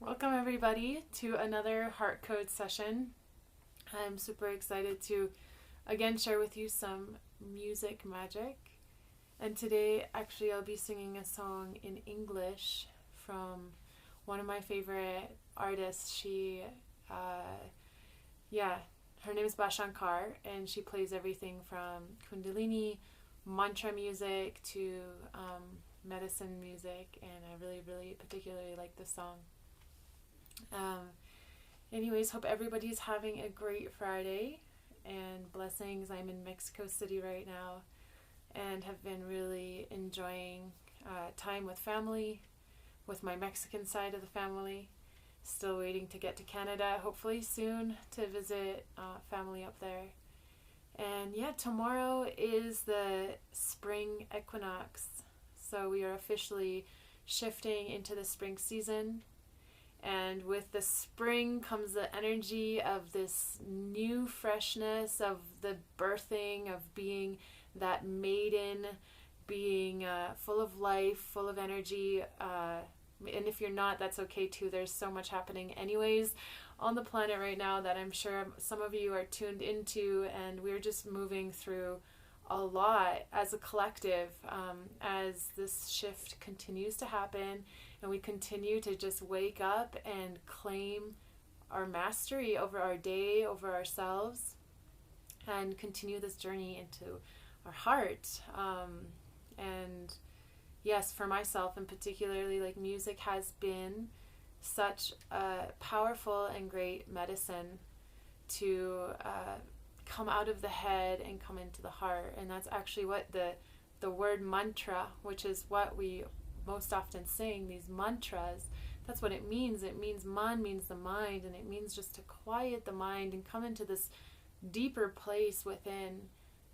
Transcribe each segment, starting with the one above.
Welcome everybody to another Heart Code session. I'm super excited to again share with you some music magic. And today actually I'll be singing a song in English from one of my favorite artists. Her name is Bashankar, and she plays everything from Kundalini, mantra music to medicine music, and I really particularly like this song. Anyways, hope everybody's having a great Friday and blessings. I'm in Mexico City right now and have been really enjoying time with family, with my Mexican side of the family. Still waiting to get to Canada, hopefully soon, to visit family up there. And yeah, tomorrow is the Spring Equinox. So we are officially shifting into the spring season. And with the spring comes the energy of this new freshness, of the birthing, of being that maiden, being full of life, full of energy. And if you're not, that's okay too. There's so much happening anyways on the planet right now that I'm sure some of you are tuned into, and we're just moving through a lot as a collective as this shift continues to happen, and we continue to just wake up and claim our mastery over our day, over ourselves, and continue this journey into our heart. And yes, for myself and particularly, like, music has been such a powerful and great medicine to come out of the head and come into the heart. And that's actually what the word mantra, which is what we most often sing, these mantras, that's what it means. It means man means the mind, and it means just to quiet the mind and come into this deeper place within,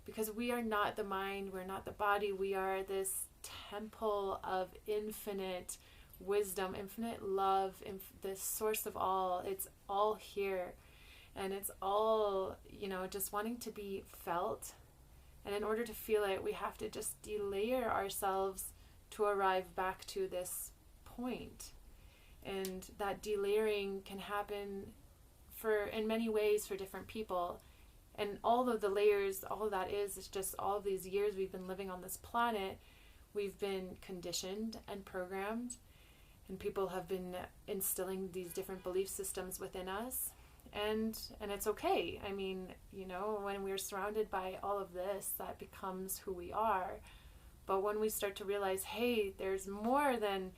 because we are not the mind, we're not the body, we are this temple of infinite wisdom, infinite love, the source of all. It's all here, and it's all, just wanting to be felt. And in order to feel it, we have to just delayer ourselves to arrive back to this point. And that delayering can happen in many ways for different people. And all of the layers, all of that is just all of these years we've been living on this planet. We've been conditioned and programmed, and people have been instilling these different belief systems within us. And it's okay. I mean, when we're surrounded by all of this, that becomes who we are. But when we start to realize, hey, there's more than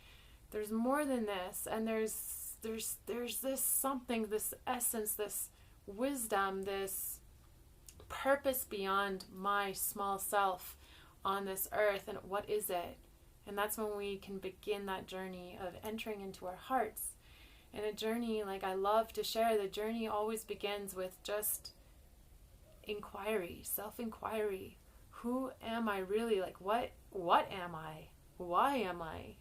this, and there's this something, this essence, this wisdom, this purpose beyond my small self on this earth, and what is it? And that's when we can begin that journey of entering into our hearts. And a journey, like I love to share, the journey always begins with just inquiry, self-inquiry. Who am I really? Like, what am I? Why am I?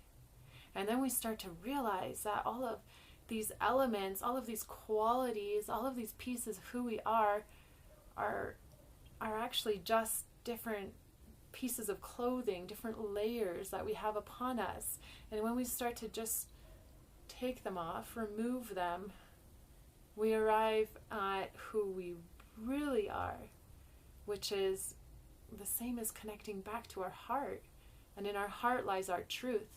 And then we start to realize that all of these elements, all of these qualities, all of these pieces of who we are actually just different pieces of clothing, different layers that we have upon us. And when we start to just take them off, remove them, we arrive at who we really are, which is the same as connecting back to our heart. And in our heart lies our truth,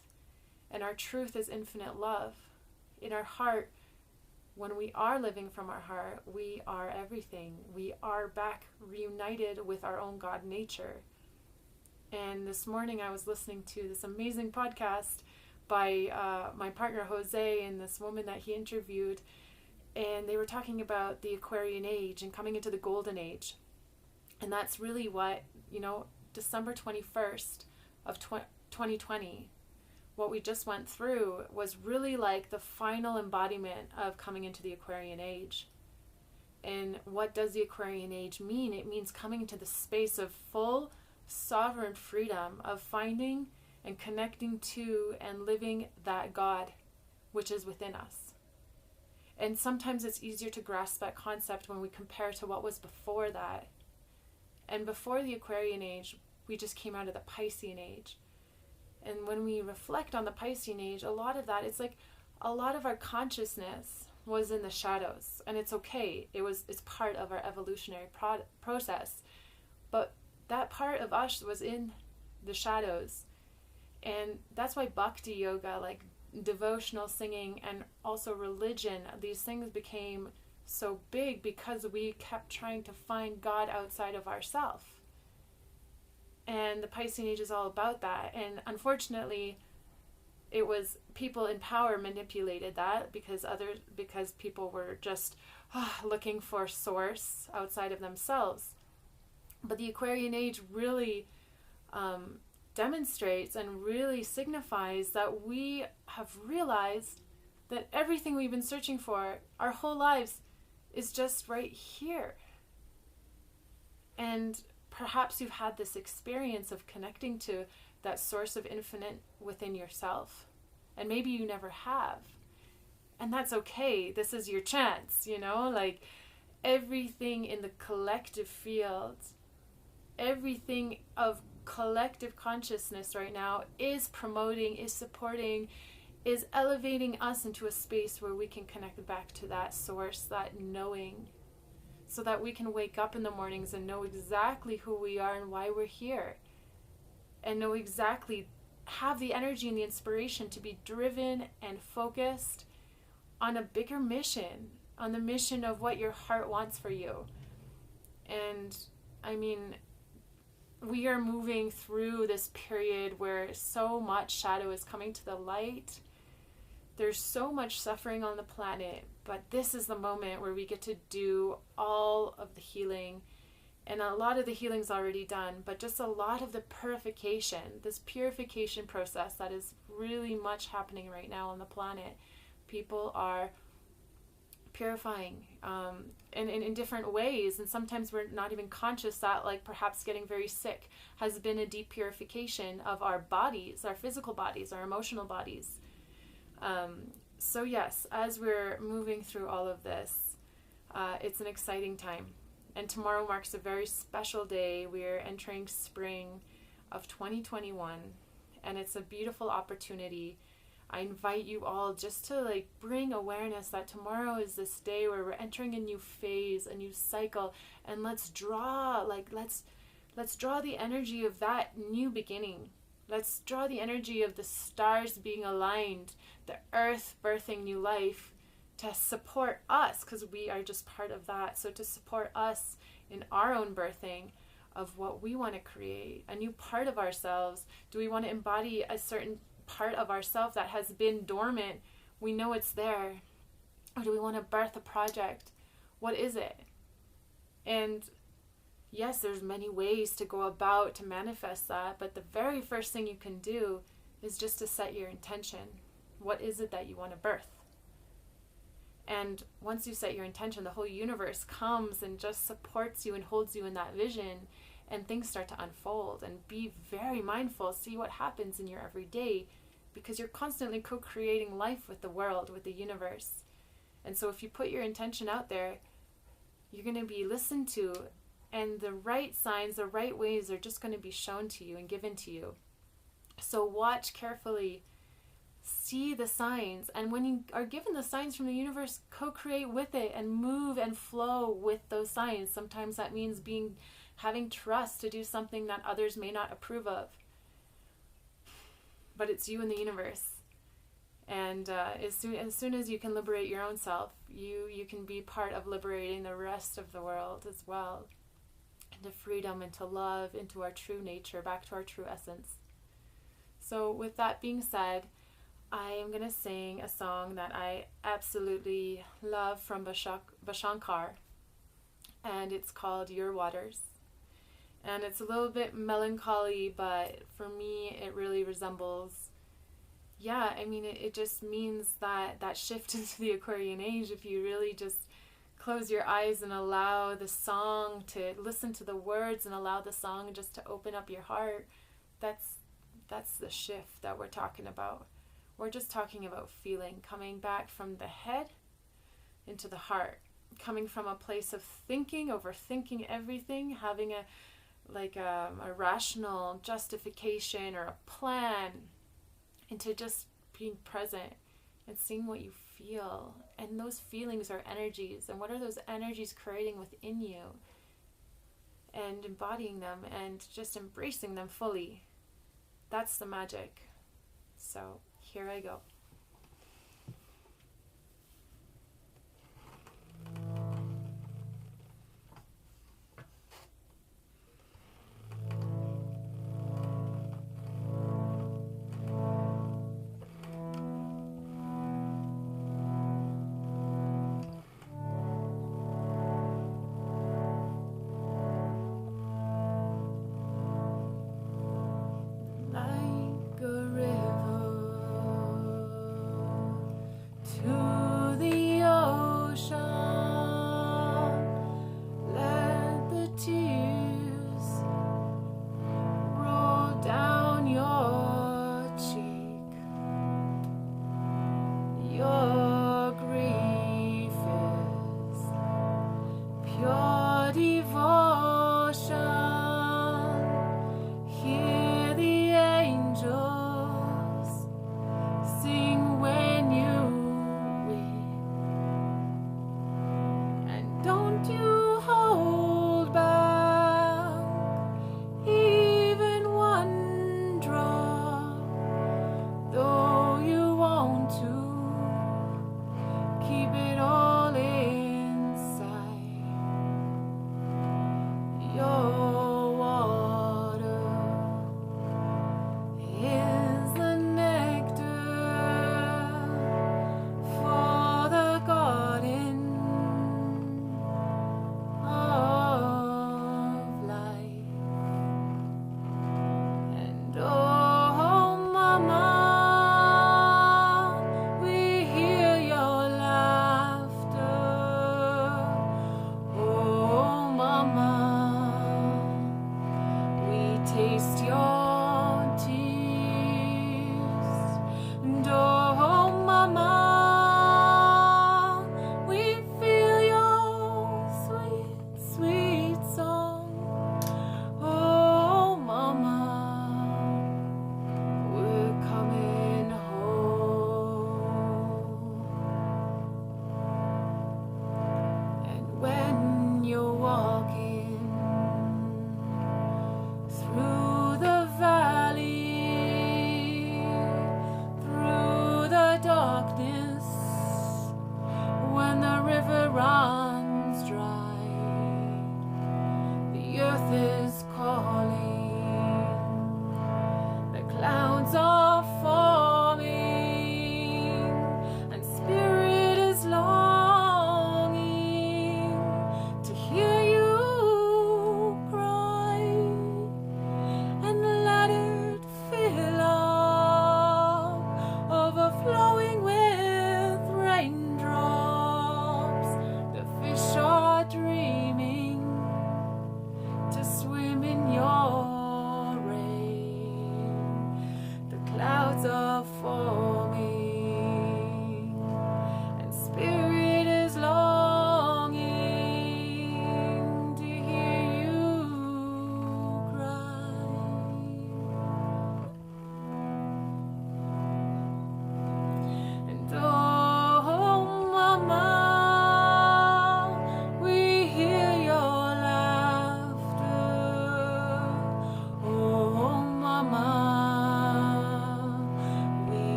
and our truth is infinite love. In our heart, when we are living from our heart, we are everything. We are back reunited with our own God nature. And this morning I was listening to this amazing podcast by my partner Jose and this woman that he interviewed, and they were talking about the Aquarian age and coming into the golden age. And that's really what, December 21st of 2020, what we just went through was really like the final embodiment of coming into the Aquarian age. And what does the Aquarian age mean? It means coming into the space of full sovereign freedom, of finding and connecting to and living that God which is within us. And sometimes it's easier to grasp that concept when we compare to what was before that. And before the Aquarian age, we just came out of the Piscean age. And when we reflect on the Piscean age, a lot of that, it's like a lot of our consciousness was in the shadows, and it's okay. It's part of our evolutionary process, but that part of us was in the shadows. And that's why bhakti yoga, like devotional singing, and also religion, these things became so big because we kept trying to find God outside of ourselves. And the Piscean Age is all about that. And unfortunately, it was people in power manipulated that because people were just looking for source outside of themselves. But the Aquarian Age really demonstrates and really signifies that we have realized that everything we've been searching for our whole lives is just right here. And perhaps you've had this experience of connecting to that source of infinite within yourself. And maybe you never have. And that's okay. This is your chance, like everything in the collective field, everything of collective consciousness right now is promoting, is supporting, is elevating us into a space where we can connect back to that source, that knowing, so that we can wake up in the mornings and know exactly who we are and why we're here, and know exactly, have the energy and the inspiration to be driven and focused on a bigger mission, on the mission of what your heart wants for you. And I mean, we are moving through this period where so much shadow is coming to the light. There's so much suffering on the planet, but this is the moment where we get to do all of the healing. And a lot of the healing's already done, but just a lot of the purification, this purification process that is really much happening right now on the planet. People are purifying in different ways, and sometimes we're not even conscious that, like, perhaps getting very sick has been a deep purification of our bodies, our physical bodies, our emotional bodies. So yes, as we're moving through all of this, it's an exciting time. And tomorrow marks a very special day. We're entering spring of 2021, and it's a beautiful opportunity. I invite you all just to bring awareness that tomorrow is this day where we're entering a new phase, a new cycle, and let's draw the energy of that new beginning. Let's draw the energy of the stars being aligned, the earth birthing new life to support us, because we are just part of that. So to support us in our own birthing of what we want to create, a new part of ourselves. Do we want to embody a certain part of ourselves that has been dormant? We know it's there. Or do we want to birth a project? What is it? And yes, there's many ways to go about to manifest that, but the very first thing you can do is just to set your intention. What is it that you want to birth? And once you set your intention, the whole universe comes and just supports you and holds you in that vision, and things start to unfold. And be very mindful, see what happens in your everyday, because you're constantly co-creating life with the world, with the universe. And so if you put your intention out there, you're going to be listened to, and the right signs, the right ways are just going to be shown to you and given to you. So watch carefully, see the signs, and when you are given the signs from the universe, co-create with it and move and flow with those signs. Sometimes that means having trust to do something that others may not approve of, but it's you and the universe. And as soon as you can liberate your own self, you can be part of liberating the rest of the world as well, into freedom, into love, into our true nature, back to our true essence. So with that being said, I am going to sing a song that I absolutely love from Bashankar, and it's called Your Waters. And it's a little bit melancholy, but for me it really resembles, it just means that shift into the Aquarian age. If you really just close your eyes and allow the song to listen to the words and allow the song just to open up your heart, that's the shift that we're talking about. We're just talking about feeling, coming back from the head into the heart, coming from a place of thinking, overthinking everything, having a rational justification or a plan, into just being present and seeing what you feel. And those feelings are energies. And what are those energies creating within you? And embodying them and just embracing them fully. That's the magic. So here I go.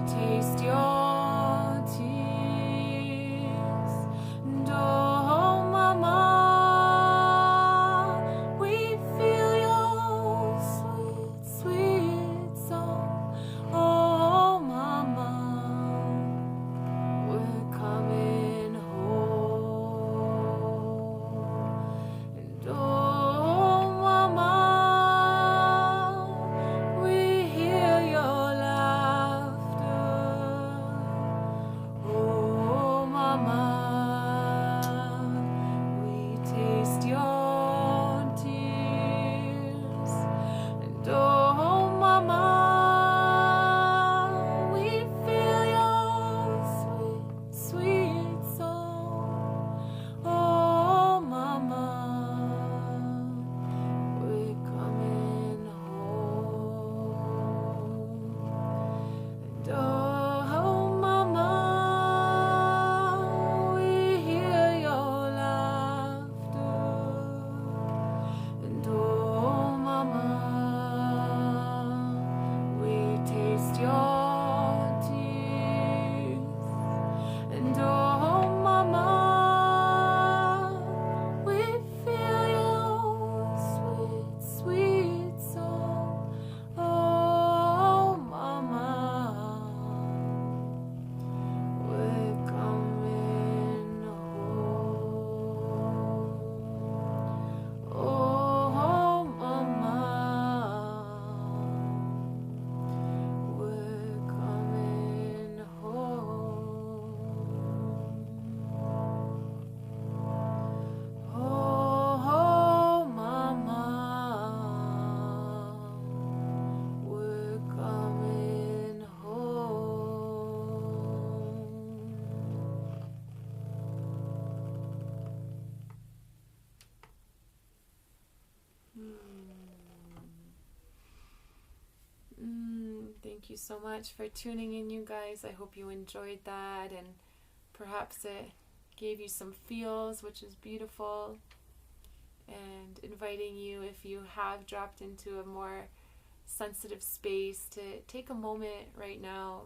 Take Thank you so much for tuning in, you guys. I hope you enjoyed that, and perhaps it gave you some feels, which is beautiful. And inviting you, if you have dropped into a more sensitive space, to take a moment right now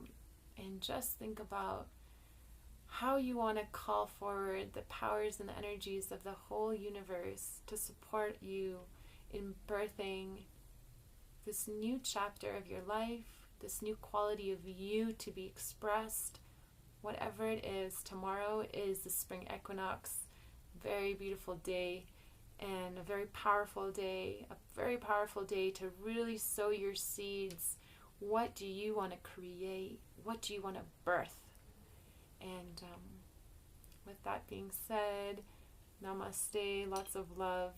and just think about how you want to call forward the powers and the energies of the whole universe to support you in birthing this new chapter of your life, this new quality of you to be expressed, whatever it is. Tomorrow is the Spring Equinox, very beautiful day, and a very powerful day to really sow your seeds. What do you want to create? What do you want to birth? And with that being said, namaste, lots of love.